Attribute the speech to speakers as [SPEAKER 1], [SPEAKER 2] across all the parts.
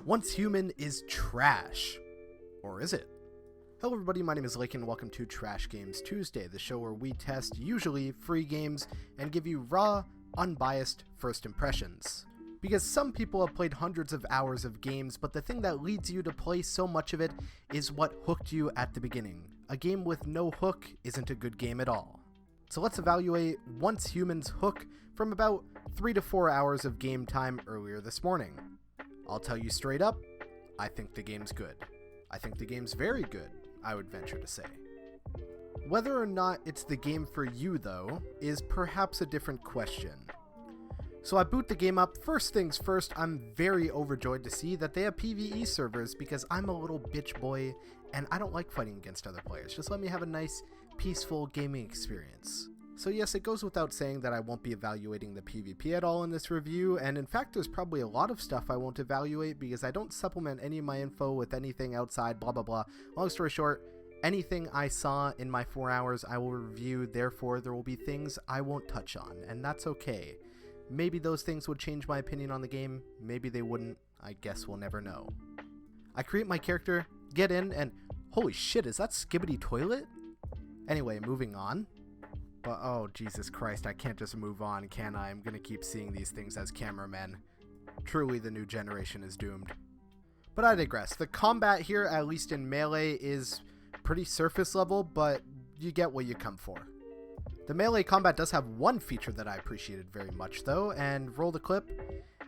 [SPEAKER 1] Once Human is trash. Or is it? Hello everybody, my name is Lake and welcome to Trash Games Tuesday, the show where we test usually free games and give you raw, unbiased first impressions. Because some people have played hundreds of hours of games, but the thing that leads you to play so much of it is what hooked you at the beginning. A game with no hook isn't a good game at all. So let's evaluate Once Human's hook from about 3 to 4 hours of game time earlier this morning. I'll tell you straight up, I think the game's good. I think the game's very good, I would venture to say. Whether or not it's the game for you, though, is perhaps a different question. So I boot the game up. First things first, I'm very overjoyed to see that they have PvE servers because I'm a little bitch boy and I don't like fighting against other players. Just let me have a nice, peaceful gaming experience. So yes, it goes without saying that I won't be evaluating the PvP at all in this review, and in fact there's probably a lot of stuff I won't evaluate because I don't supplement any of my info with anything outside blah blah blah. Long story short, anything I saw in my 4 hours I will review, therefore there will be things I won't touch on, and that's okay. Maybe those things would change my opinion on the game, maybe they wouldn't, I guess we'll never know. I create my character, get in, and holy shit, is that Skibidi Toilet? Anyway, moving on. But oh, Jesus Christ, I can't just move on, can I? I'm gonna keep seeing these things as cameramen. Truly, the new generation is doomed. But I digress. The combat here, at least in Melee, is pretty surface level, but you get what you come for. The Melee combat does have one feature that I appreciated very much, though, and roll the clip.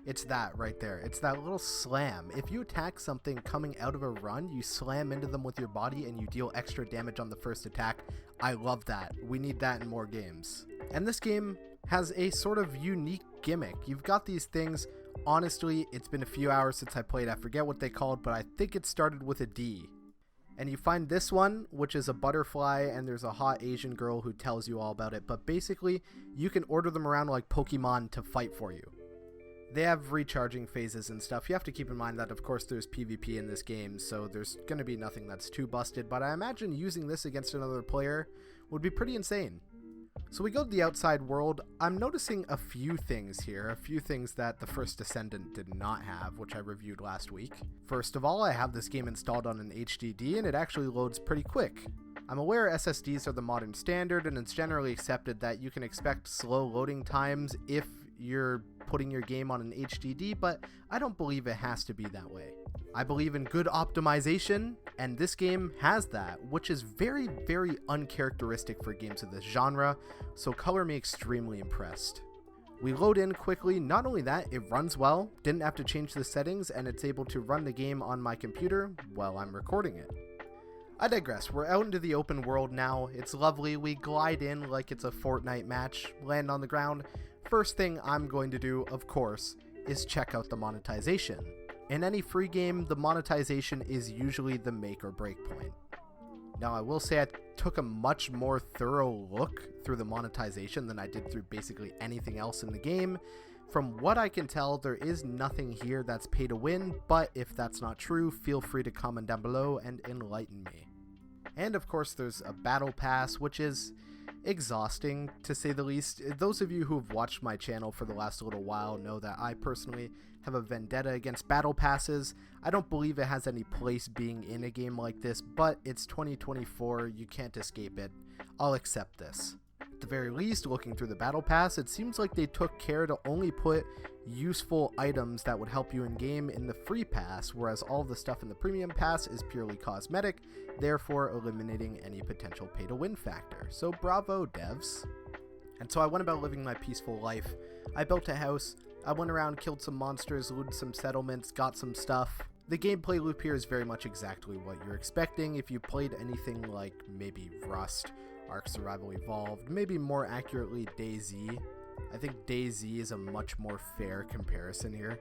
[SPEAKER 1] It's that right there. It's that little slam. If you attack something coming out of a run, you slam into them with your body and you deal extra damage on the first attack. I love that. We need that in more games. And this game has a sort of unique gimmick. You've got these things. Honestly, it's been a few hours since I played. I forget what they called, but I think it started with a D. And you find this one, which is a butterfly, and there's a hot Asian girl who tells you all about it. But basically, you can order them around like Pokemon to fight for you. They have recharging phases and stuff. You have to keep in mind that, of course, there's PvP in this game, so there's going to be nothing that's too busted, but I imagine using this against another player would be pretty insane. So we go to the outside world. I'm noticing a few things here, a few things that the First Descendant did not have, which I reviewed last week. First of all, I have this game installed on an HDD, and it actually loads pretty quick. I'm aware SSDs are the modern standard, and it's generally accepted that you can expect slow loading times if you're putting your game on an HDD, but I don't believe it has to be that way. I believe in good optimization, and this game has that, which is very, very uncharacteristic for games of this genre, so color me extremely impressed. We load in quickly. Not only that, it runs well, didn't have to change the settings, and it's able to run the game on my computer while I'm recording it. I digress. We're out into the open world now. It's lovely. We glide in like it's a Fortnite match, land on the ground. First thing I'm going to do, of course, is check out the monetization. In any free game, the monetization is usually the make or break point. Now, I will say I took a much more thorough look through the monetization than I did through basically anything else in the game. From what I can tell, there is nothing here that's pay to win, but if that's not true, feel free to comment down below and enlighten me. And of course, there's a battle pass, which is exhausting to say the least. Those of you who have watched my channel for the last little while know that I personally have a vendetta against battle passes. I don't believe it has any place being in a game like this, but it's 2024, you can't escape it. I'll accept this. At the very least, looking through the battle pass, it seems like they took care to only put useful items that would help you in game in the free pass, whereas all the stuff in the premium pass is purely cosmetic, therefore eliminating any potential pay to win factor. So bravo, devs. And so I went about living my peaceful life. I built a house, I went around, killed some monsters, looted some settlements, got some stuff. The gameplay loop here is very much exactly what you're expecting if you played anything like maybe Rust, Ark Survival Evolved, maybe more accurately DayZ. I think DayZ is a much more fair comparison here.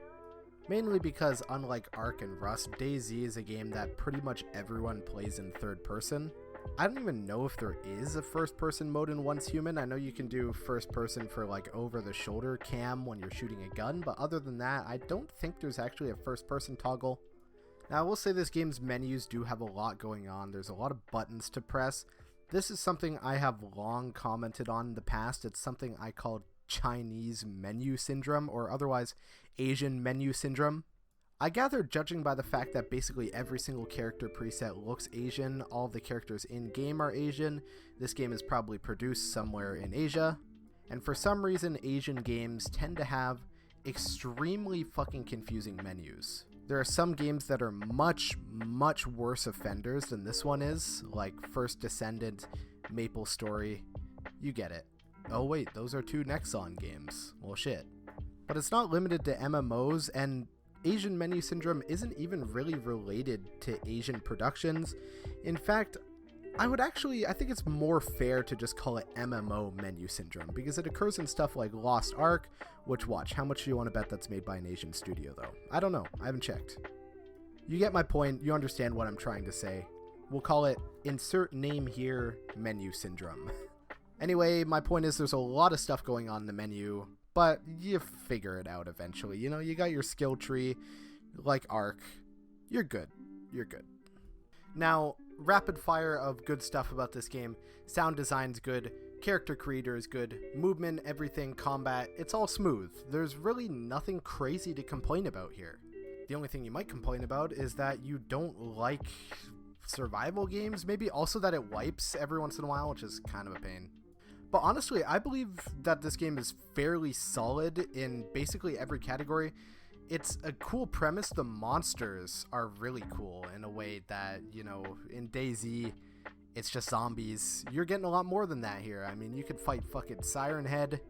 [SPEAKER 1] Mainly because unlike Ark and Rust, DayZ is a game that pretty much everyone plays in third person. I don't even know if there is a first person mode in Once Human. I know you can do first person for like over the shoulder cam when you're shooting a gun, but other than that, I don't think there's actually a first person toggle. Now I will say this game's menus do have a lot going on. There's a lot of buttons to press. This is something I have long commented on in the past. It's something I called Chinese menu syndrome, or otherwise Asian menu syndrome. I gather, judging by the fact that basically every single character preset looks Asian, all of the characters in-game are Asian, this game is probably produced somewhere in Asia. And for some reason, Asian games tend to have extremely fucking confusing menus. There are some games that are much, much worse offenders than this one is, like First Descendant, Maple Story. You get it. Oh wait, those are 2 Nexon games. Well shit. But it's not limited to MMOs, and Asian menu syndrome isn't even really related to Asian productions. In fact, I think it's more fair to just call it MMO menu syndrome, because it occurs in stuff like Lost Ark, which, watch, how much do you want to bet that's made by an Asian studio, though? I don't know. I haven't checked. You get my point. You understand what I'm trying to say. We'll call it insert name here menu syndrome. Anyway, my point is there's a lot of stuff going on in the menu, but you figure it out eventually. You know, you got your skill tree, like Ark. You're good. You're good. Now, rapid fire of good stuff about this game. Sound design's good, character creator is good, movement, everything, combat, it's all smooth. There's really nothing crazy to complain about here. The only thing you might complain about is that you don't like survival games, maybe also that it wipes every once in a while, which is kind of a pain. But honestly, I believe that this game is fairly solid in basically every category. It's a cool premise. The monsters are really cool in a way that, you know, in DayZ, it's just zombies. You're getting a lot more than that here. I mean, you can fight fucking Siren Head.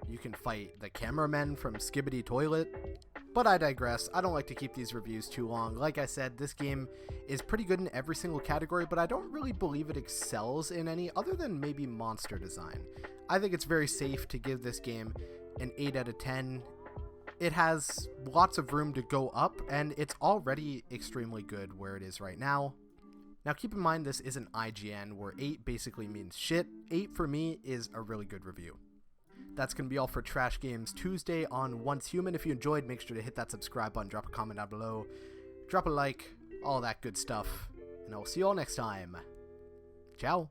[SPEAKER 1] You can fight the cameramen from Skibidi Toilet. But I digress. I don't like to keep these reviews too long. Like I said, this game is pretty good in every single category, but I don't really believe it excels in any other than maybe monster design. I think it's very safe to give this game an 8 out of 10. It has lots of room to go up, and it's already extremely good where it is right now. Now keep in mind this isn't IGN, where 8 basically means shit. 8 for me is a really good review. That's going to be all for Trash Games Tuesday on Once Human. If you enjoyed, make sure to hit that subscribe button, drop a comment down below, drop a like, all that good stuff. And I will see you all next time. Ciao.